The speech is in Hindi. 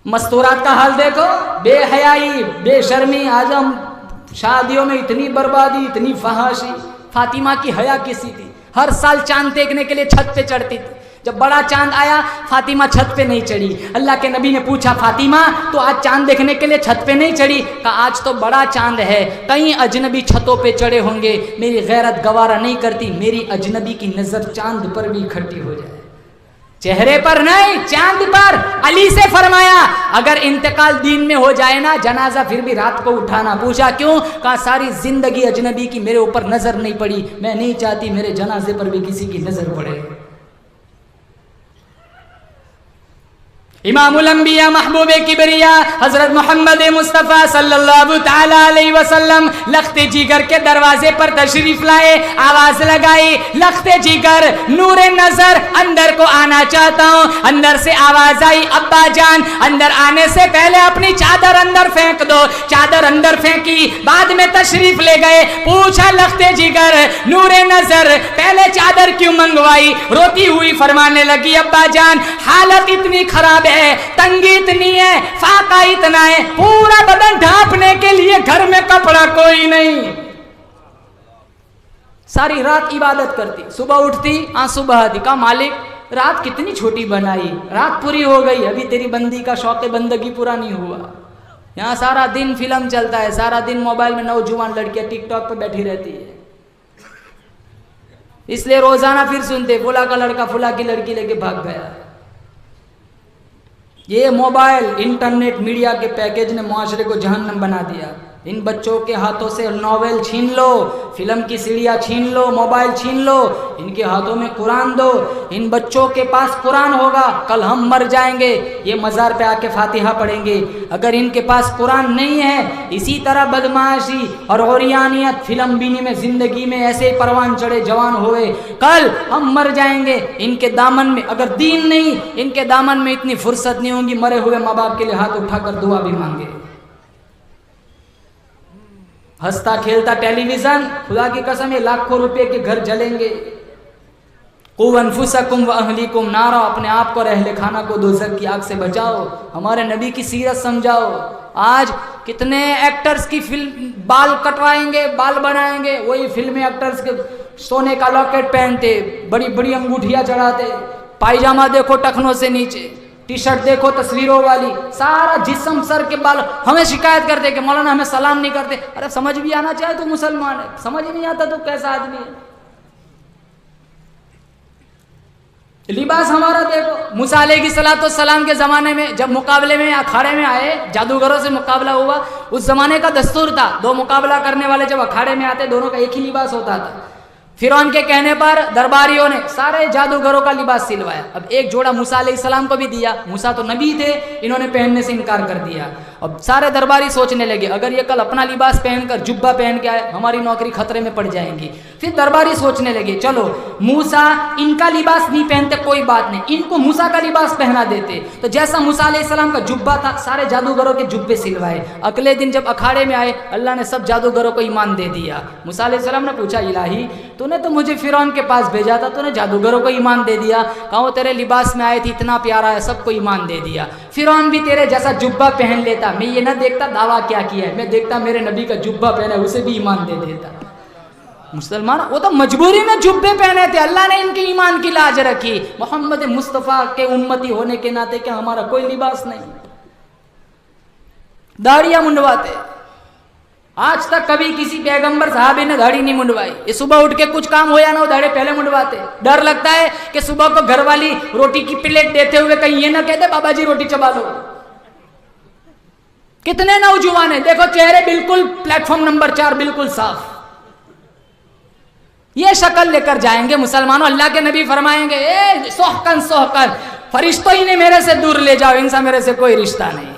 मस्तूरात का हाल देखो, बेहयाई, बेशर्मी। आज हम शादियों में इतनी बर्बादी, इतनी फहाशी। फातिमा की हया किसी थी, हर साल चांद देखने के लिए छत पे चढ़ती थी। जब बड़ा चांद आया, फातिमा छत पे नहीं चढ़ी। अल्लाह के नबी ने पूछा, फातिमा तो आज चांद देखने के लिए छत पे नहीं चढ़ी? कहा, आज तो बड़ा चांद है, कई अजनबी छतों पे चढ़े होंगे, मेरी गैरत गवारा नहीं करती मेरी अजनबी की नजर चांद पर भी इकट्ठी हो जाए। चेहरे पर नहीं, चांद पर। अली से फरमाया, अगर इंतकाल दिन में हो जाए ना, जनाजा फिर भी रात को उठाना। पूछा क्यों? कहा, सारी जिंदगी अजनबी की मेरे ऊपर नजर नहीं पड़ी, मैं नहीं चाहती मेरे जनाजे पर भी किसी की नजर पड़े। इमामुल अंबिया महबूबे किबरिया हजरत मोहम्मद मुस्तफ़ा सल्लल्लाहु ताला अलैहि वसल्लम लख्ते जिगर के दरवाजे पर तशरीफ लाए, आवाज लगाई, लख्ते जिगर नूरे नजर अंदर को आना चाहता हूँ। अंदर से आवाज आई, अब्बा जान अंदर आने से पहले अपनी चादर अंदर फेंक दो। चादर अंदर फेंकी, बाद में तशरीफ ले गए। पूछा, लख्ते जिगर नूरे नजर पहले चादर क्यों मंगवाई? रोती हुई फरमाने लगी, अब्बा जान हालत इतनी खराब है, तंगी इतनी है, फाका इतना है, पूरा बदन ढांपने के लिए घर में कपड़ा कोई नहीं। सारी रात इबादत करती, सुबह उठती आंसू बहाती। कहा, मालिक रात कितनी छोटी बनाई, रात पूरी हो गई, अभी तेरी बंदी का शौक बंदगी पूरा नहीं हुआ। यहाँ सारा दिन फिल्म चलता है, सारा दिन मोबाइल में नौजवान लड़कियां टिकटॉक पर बैठी रहती है, इसलिए रोजाना फिर सुनते फुला का लड़का फुला की लड़की लेके भाग गया। ये मोबाइल, इंटरनेट, मीडिया के पैकेज ने मुआशरे को जहन्नम बना दिया। इन बच्चों के हाथों से नॉवेल छीन लो, फिल्म की सीढ़ियाँ छीन लो, मोबाइल छीन लो, इनके हाथों में कुरान दो। इन बच्चों के पास कुरान होगा, कल हम मर जाएंगे, ये मज़ार पे आके फातिहा पढ़ेंगे। अगर इनके पास कुरान नहीं है, इसी तरह बदमाशी और औरियानियत, फिल्म बीनी में ज़िंदगी में ऐसे ही परवान चढ़े जवान हुए, कल हम मर जाएंगे। इनके दामन में अगर दीन नहीं, इनके दामन में इतनी फुर्सत नहीं होगी मरे हुए माँ बाप के लिए हाथ उठाकर दुआ भी मांगे। हंसता खेलता टेलीविजन, खुदा की कसम ये लाखों रुपए के घर जलेंगे। क़ू अनफुसकुम व अहलीकुम नारा, अपने आप को और अहले खाना को दोज़ख की आग से बचाओ। हमारे नबी की सीरत समझाओ। आज कितने एक्टर्स की फिल्म बाल कटवाएंगे, बाल बनाएंगे, वही फिल्मी एक्टर्स के सोने का लॉकेट पहनते, बड़ी बड़ी अंगूठियां चढ़ाते, पायजामा देखो टखनों से नीचे, टी शर्ट देखो तस्वीरों वाली, सारा जिस्म सर के बाल। हमें शिकायत करते कि मौलाना हमें सलाम नहीं करते। अरे समझ भी आना चाहिए तो मुसलमान है, समझ नहीं आता तो कैसा आदमी है। लिबास हमारा देखो, मूसा अलैहिस्सलाम के ज़माने में जब मुकाबले में अखाड़े में आए, जादूगरों से मुकाबला हुआ, उस ज़माने का दस्तूर था, दो मुकाबला करने वाले जब अखाड़े में आते दोनों का एक ही लिबास होता था। फिरौन के कहने पर दरबारियों ने सारे जादूगरों का लिबास सिलवाया। अब एक जोड़ा मूसा अलैहिस्सलाम को भी दिया, मूसा तो नबी थे, इन्होंने पहनने से इनकार कर दिया। अब सारे दरबारी सोचने लगे, अगर ये कल अपना लिबास पहनकर जुब्बा पहन के आए, हमारी नौकरी खतरे में पड़ जाएंगी। फिर दरबारी सोचने लगे, चलो मूसा इनका लिबास नहीं पहनते कोई बात नहीं, इनको मूसा का लिबास पहना देते। तो जैसा मूसा अलैहिस्सलाम का जुब्बा था, सारे जादूगरों के जुब्बे सिलवाए। अगले दिन जब अखाड़े में आए, अल्लाह ने सब जादूगरों को ईमान दे दिया। मूसा अलैहिस्सलाम ने पूछा, इलाही तूने तो मुझे फिरौन के पास भेजा था, तूने जादूगरों को ईमान दे दिया। कहा, वो तेरे लिबास में आए थे, इतना प्यारा है, सबको ईमान दे दिया। फिरौन भी तेरे जैसा जुब्बा पहन लेता, मैं ये ना देखता दावा क्या किया है, मैं देखता मेरे नबी का जुब्बा पहना है, उसे भी ईमान दे देता। मुसलमान वो तो मजबूरी में जुब्बे पहने थे, अल्लाह ने इनके ईमान की लाज रखी। मोहम्मद मुस्तफ़ा के उम्मती होने के नाते क्या हमारा कोई लिबास नहीं? दाढ़ियां मुंडवाते, आज तक कभी किसी पैगंबर साहबी ने दाढ़ी नहीं मुंडवाई। ये सुबह उठ के कुछ काम हो या ना हो, दाढ़ी पहले मुंडवाते। डर लगता है कि सुबह को घर वाली रोटी की प्लेट देते हुए कहीं ये ना कहते बाबा जी रोटी चबा लो। कितने नौजवान है देखो, चेहरे बिल्कुल प्लेटफॉर्म नंबर 4 बिल्कुल साफ, ये शक्ल लेकर जाएंगे मुसलमानों। अल्लाह के नबी फरमाएंगे, ए सोहकन सोहकन, फरिश्तों ही ने मेरे से दूर ले जाओ, इनसे मेरे से कोई रिश्ता नहीं।